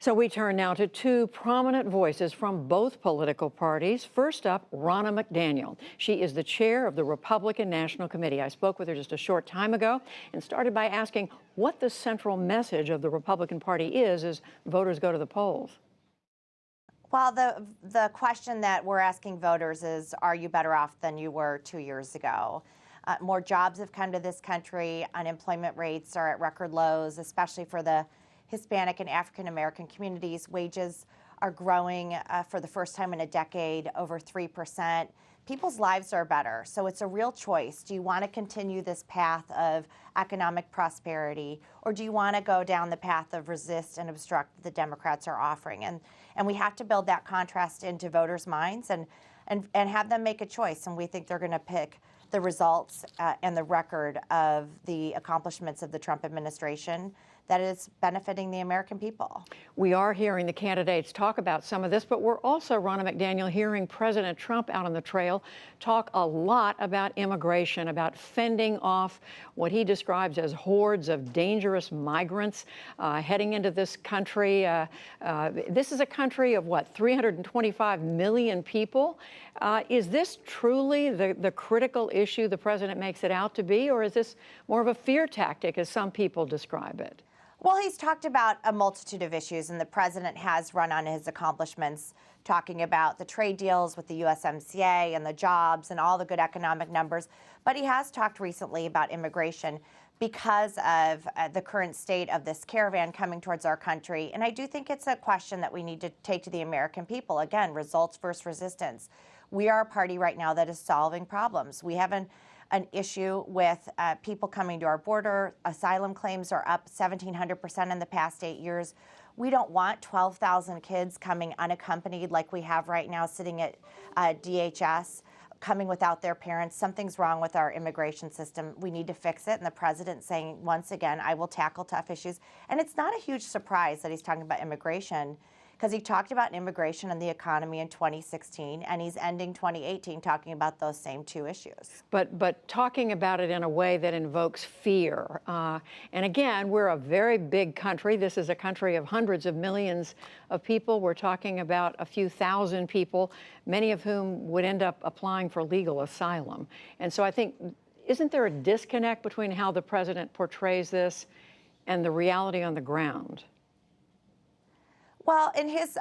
So we turn now to two prominent voices from both political parties. First up, Ronna McDaniel. She is the chair of the Republican National Committee. I spoke with her just a short time ago and started by asking what the central message of the Republican Party is as voters go to the polls. Well, the question that we're asking voters is, are you better off than you were 2 years ago? More jobs have come to this country. Unemployment rates are at record lows, especially for the Hispanic and African American communities. Wages are growing for the first time in a decade, over 3%. People's lives are better. So it's a real choice. Do you want to continue this path of economic prosperity, or do you want to go down the path of resist and obstruct that the Democrats are offering? And we have to build that contrast into voters' minds and have them make a choice. And we think they're going to pick the results and the record of the accomplishments of the Trump administration that is benefiting the American people. We are hearing the candidates talk about some of this, but we're also, Ronna McDaniel, hearing President Trump out on the trail talk a lot about immigration, about fending off what he describes as hordes of dangerous migrants heading into this country. This is a country of, what, 325 million people? Is this truly the critical issue the president makes it out to be, or is this more of a fear tactic, as some people describe it? Well, he's talked about a multitude of issues, and the president has run on his accomplishments, talking about the trade deals with the USMCA and the jobs and all the good economic numbers. But he has talked recently about immigration because of the current state of this caravan coming towards our country. And I do think it's a question that we need to take to the American people. Again, results versus resistance. We are a party right now that is solving problems. We have an issue with people coming to our border. Asylum claims are up 1,700% in the past 8 years. We don't want 12,000 kids coming unaccompanied like we have right now sitting at DHS, coming without their parents. Something's wrong with our immigration system. We need to fix it. And the president's saying, once again, I will tackle tough issues. And it's not a huge surprise that he's talking about immigration, because he talked about immigration and the economy in 2016, and he's ending 2018 talking about those same two issues. But talking about it in a way that invokes fear. And again, we're a very big country. This is a country of hundreds of millions of people. We're talking about a few thousand people, many of whom would end up applying for legal asylum. And so I think, isn't there a disconnect between how the president portrays this and the reality on the ground? Well, in his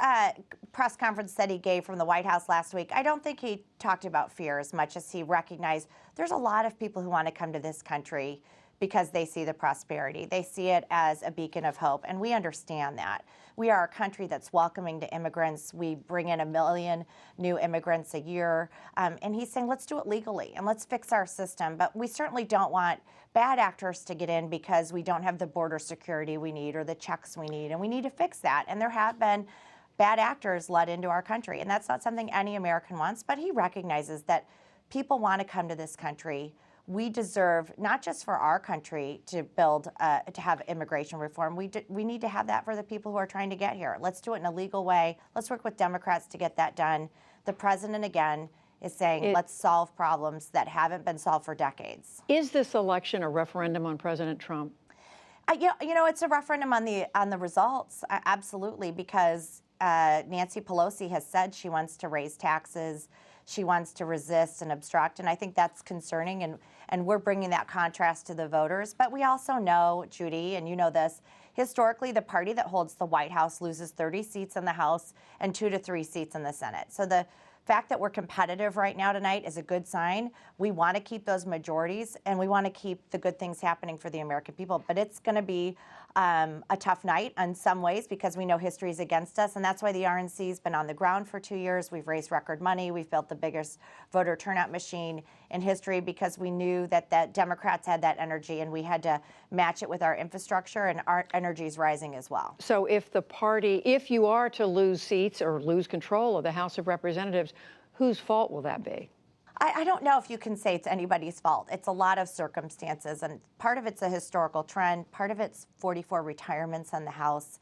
press conference that he gave from the White House last week, I don't think he talked about fear as much as he recognized there's a lot of people who want to come to this country because they see the prosperity. They see it as a beacon of hope, and we understand that. We are a country that's welcoming to immigrants. We bring in 1 million new immigrants a year, and he's saying, let's do it legally and let's fix our system. But we certainly don't want bad actors to get in because we don't have the border security we need or the checks we need, and we need to fix that. And there have been bad actors let into our country, and that's not something any American wants, but he recognizes that people want to come to this country. We deserve, not just for our country to build, to have immigration reform, we need to have that for the people who are trying to get here. Let's do it in a legal way. Let's work with Democrats to get that done. The president, again, is saying, let's solve problems that haven't been solved for decades. Is this election a referendum on President Trump? You know, it's a referendum on the results, absolutely, because Nancy Pelosi has said she wants to raise taxes. She wants to resist and obstruct, and I think that's concerning, and we're bringing that contrast to the voters. But we also know, Judy, and you know this, historically the party that holds the White House loses 30 seats in the House and 2 to 3 seats in the Senate. So the fact that we're competitive right now tonight is a good sign. We want to keep those majorities, and we want to keep the good things happening for the American people. But it's going to be a tough night in some ways because we know history is against us, and that's why the RNC's been on the ground for 2 years. We've raised record money. We've built the biggest voter turnout machine in history because we knew that the Democrats had that energy, and we had to match it with our infrastructure, and our energy is rising as well. So if the party, if you are to lose seats or lose control of the House of Representatives, whose fault will that be? I don't know if you can say it's anybody's fault. It's a lot of circumstances, and part of it's a historical trend. Part of it's 44 retirements in the House.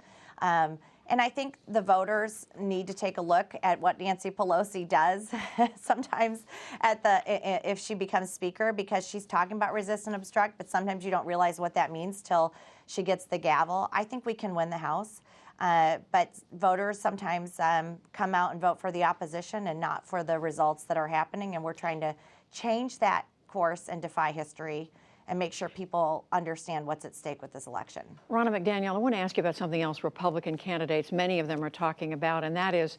And I think the voters need to take a look at what Nancy Pelosi does sometimes if she becomes Speaker, because she's talking about resist and obstruct, but sometimes you don't realize what that means till she gets the gavel. I think we can win the House. But voters sometimes come out and vote for the opposition and not for the results that are happening. And we're trying to change that course and defy history and make sure people understand what's at stake with this election. Ronna McDaniel, I want to ask you about something else Republican candidates, many of them are talking about, and that is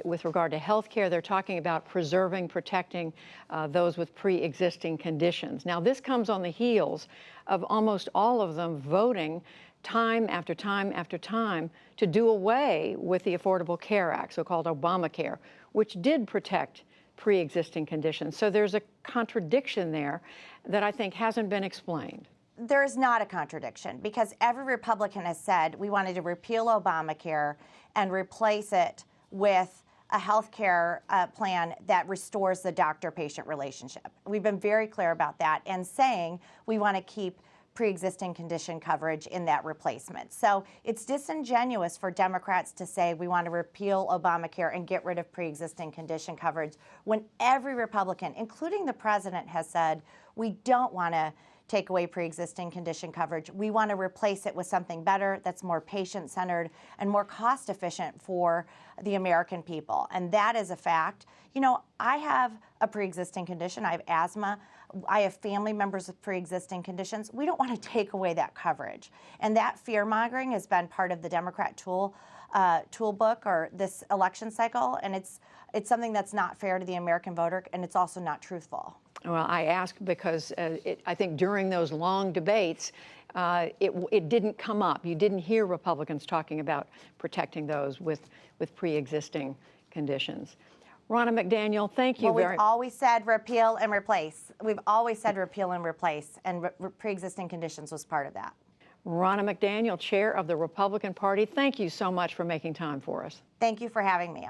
with regard to health care. They're talking about preserving, protecting those with pre-existing conditions. Now, this comes on the heels of almost all of them voting time after time after time to do away with the Affordable Care Act, so-called Obamacare, which did protect pre-existing conditions. So there's a contradiction there that I think hasn't been explained. There's not a contradiction because every Republican has said we wanted to repeal Obamacare and replace it with a health care plan that restores the doctor-patient relationship. We've been very clear about that and saying we want to keep pre-existing condition coverage in that replacement. So it's disingenuous for Democrats to say we want to repeal Obamacare and get rid of pre-existing condition coverage when every Republican, including the president, has said we don't want to take away pre-existing condition coverage. We want to replace it with something better that's more patient-centered and more cost-efficient for the American people. And that is a fact. You know, I have a pre-existing condition. I have asthma. I have family members with pre-existing conditions. We don't want to take away that coverage. And that fear-mongering has been part of the Democrat toolbook or this election cycle. And it's something that's not fair to the American voter, and it's also not truthful. Well, I ask because I think during those long debates, it didn't come up. You didn't hear Republicans talking about protecting those with pre-existing conditions. Ronna McDaniel, thank you We've always said repeal and replace. We've always said repeal and replace, and pre-existing conditions was part of that. Ronna McDaniel, chair of the Republican Party, thank you so much for making time for us. Thank you for having me.